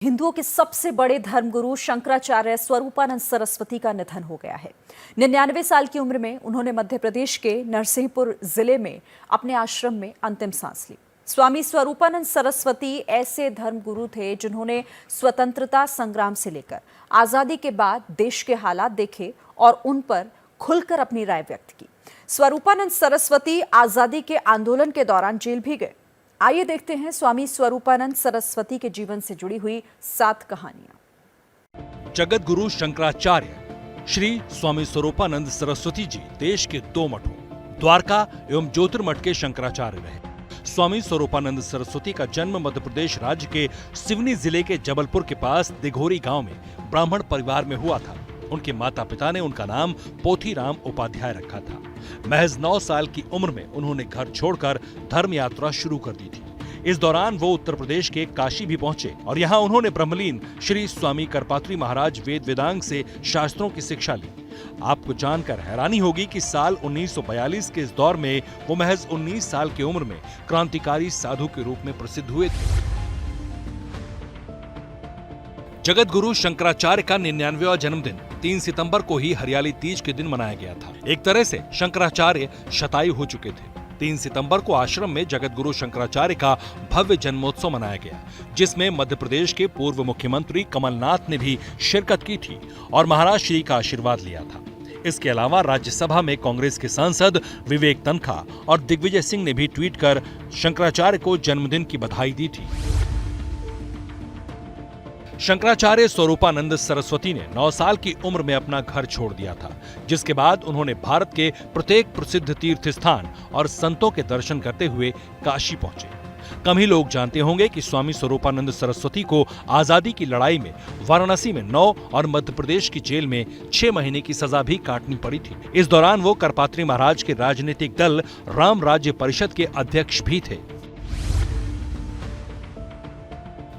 हिंदुओं के सबसे बड़े धर्मगुरु शंकराचार्य स्वरूपानंद सरस्वती का निधन हो गया है। 99 साल की उम्र में उन्होंने मध्य प्रदेश के नरसिंहपुर जिले में अपने आश्रम में अंतिम सांस ली। स्वामी स्वरूपानंद सरस्वती ऐसे धर्मगुरु थे जिन्होंने स्वतंत्रता संग्राम से लेकर आजादी के बाद देश के हालात देखे और उन पर खुलकर अपनी राय व्यक्त की। स्वरूपानंद सरस्वती आजादी के आंदोलन के दौरान जेल भी गए। आइए देखते हैं स्वामी स्वरूपानंद सरस्वती के जीवन से जुड़ी हुई 7 कहानियां। जगत गुरु शंकराचार्य श्री स्वामी स्वरूपानंद सरस्वती जी देश के 2 मठों द्वारका एवं ज्योतिर्मठ के शंकराचार्य रहे। स्वामी स्वरूपानंद सरस्वती का जन्म मध्य प्रदेश राज्य के सिवनी जिले के जबलपुर के पास दिघोरी गांव में ब्राह्मण परिवार में हुआ था। उनके माता पिता ने उनका नाम पोथीराम उपाध्याय रखा था। महज 9 साल की उम्र में उन्होंने घर छोड़कर धर्म यात्रा शुरू कर दी थी। इस दौरान वो उत्तर प्रदेश के काशी भी पहुंचे और यहाँ उन्होंने ब्रह्मलीन श्री स्वामी करपात्री महाराज वेद वेदांग से शास्त्रों की शिक्षा ली। आपको जानकर हैरानी होगी कि साल 1942 के इस दौर में वो महज 19 साल की उम्र में क्रांतिकारी साधु के रूप में प्रसिद्ध हुए थे। जगत गुरु शंकराचार्य का 99वां जन्मदिन 3 सितंबर को ही हरियाली तीज के दिन मनाया गया था। एक तरह से शंकराचार्य शतायु हो चुके थे। 3 सितंबर को आश्रम में जगत गुरु शंकराचार्य का भव्य जन्मोत्सव मनाया गया, जिसमें मध्य प्रदेश के पूर्व मुख्यमंत्री कमलनाथ ने भी शिरकत की थी और महाराज श्री का आशीर्वाद लिया था। इसके अलावा राज्यसभा में कांग्रेस के सांसद विवेक तनखा और दिग्विजय सिंह ने भी ट्वीट कर शंकराचार्य को जन्मदिन की बधाई दी थी। शंकराचार्य स्वरूपानंद सरस्वती ने 9 साल की उम्र में अपना घर छोड़ दिया था, जिसके बाद उन्होंने भारत के प्रत्येक प्रसिद्ध तीर्थ स्थान और संतों के दर्शन करते हुए काशी पहुंचे। कम ही लोग जानते होंगे कि स्वामी स्वरूपानंद सरस्वती को आजादी की लड़ाई में वाराणसी में 9 और मध्य प्रदेश की जेल में 6 महीने की सजा भी काटनी पड़ी थी। इस दौरान वो करपात्री महाराज के राजनीतिक दल राम राज्य परिषद के अध्यक्ष भी थे।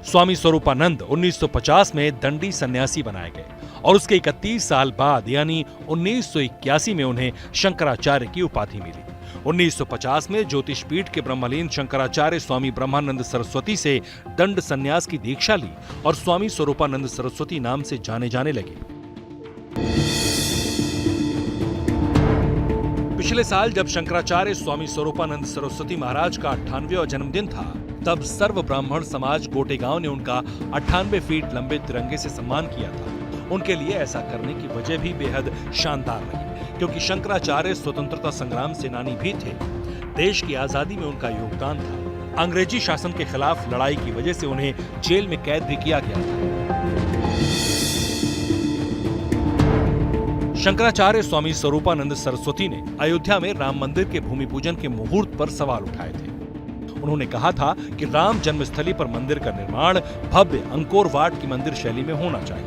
स्वामी स्वरूपानंद 1950 में दंडी सन्यासी बनाए गए और उसके 31 साल बाद यानी 1981 में उन्हें शंकराचार्य की उपाधि मिली। 1950 में ज्योतिष पीठ के ब्रह्मलीन शंकराचार्य स्वामी ब्रह्मानंद सरस्वती से दंड सन्यास की दीक्षा ली और स्वामी स्वरूपानंद सरस्वती नाम से जाने जाने लगे। पिछले साल जब शंकराचार्य स्वामी स्वरूपानंद सरस्वती महाराज का 98वां जन्मदिन था, तब सर्व ब्राह्मण समाज गोटेगांव ने उनका 98 फीट लंबे तिरंगे से सम्मान किया था। उनके लिए ऐसा करने की वजह भी बेहद शानदार रही, क्योंकि शंकराचार्य स्वतंत्रता संग्राम सेनानी भी थे। देश की आजादी में उनका योगदान था। अंग्रेजी शासन के खिलाफ लड़ाई की वजह से उन्हें जेल में कैद भी किया गया था। शंकराचार्य स्वामी स्वरूपानंद सरस्वती ने अयोध्या में राम मंदिर के भूमि पूजन के मुहूर्त पर सवाल उठाए थे। उन्होंने कहा था कि राम जन्मस्थली पर मंदिर का निर्माण भव्य अंकोरवाट की मंदिर शैली में होना चाहिए,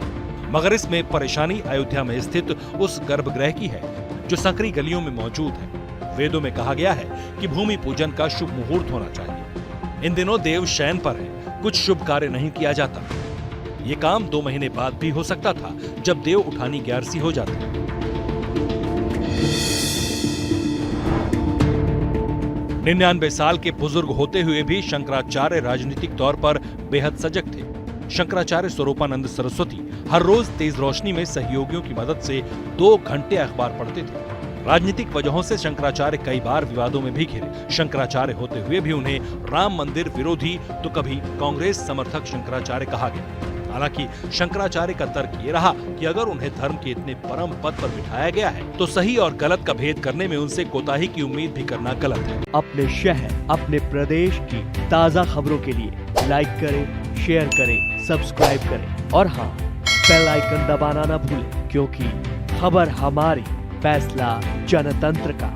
मगर इसमें परेशानी अयोध्या में स्थित उस गर्भगृह की है जो संकरी गलियों में मौजूद है। वेदों में कहा गया है कि भूमि पूजन का शुभ मुहूर्त होना चाहिए। इन दिनों देव शयन पर है, कुछ शुभ कार्य नहीं किया जाता। ये काम 2 महीने बाद भी हो सकता था, जब देव उठानी ग्यारसी हो जाती। 99 साल के बुजुर्ग होते हुए भी शंकराचार्य राजनीतिक तौर पर बेहद सजग थे। शंकराचार्य स्वरूपानंद सरस्वती हर रोज तेज रोशनी में सहयोगियों की मदद से 2 घंटे अखबार पढ़ते थे। राजनीतिक वजहों से शंकराचार्य कई बार विवादों में भी घिरे। शंकराचार्य होते हुए भी उन्हें राम मंदिर विरोधी तो कभी कांग्रेस समर्थक शंकराचार्य कहा गया। हालांकि शंकराचार्य का तर्क ये रहा कि अगर उन्हें धर्म के इतने परम पद पर बिठाया गया है, तो सही और गलत का भेद करने में उनसे कोताही की उम्मीद भी करना गलत है। अपने शहर, अपने प्रदेश की ताज़ा खबरों के लिए लाइक करें, शेयर करें, सब्सक्राइब करें और हाँ, बेल आइकन दबाना ना भूलें, क्योंकि खबर हमारी, फैसला जनतंत्र का।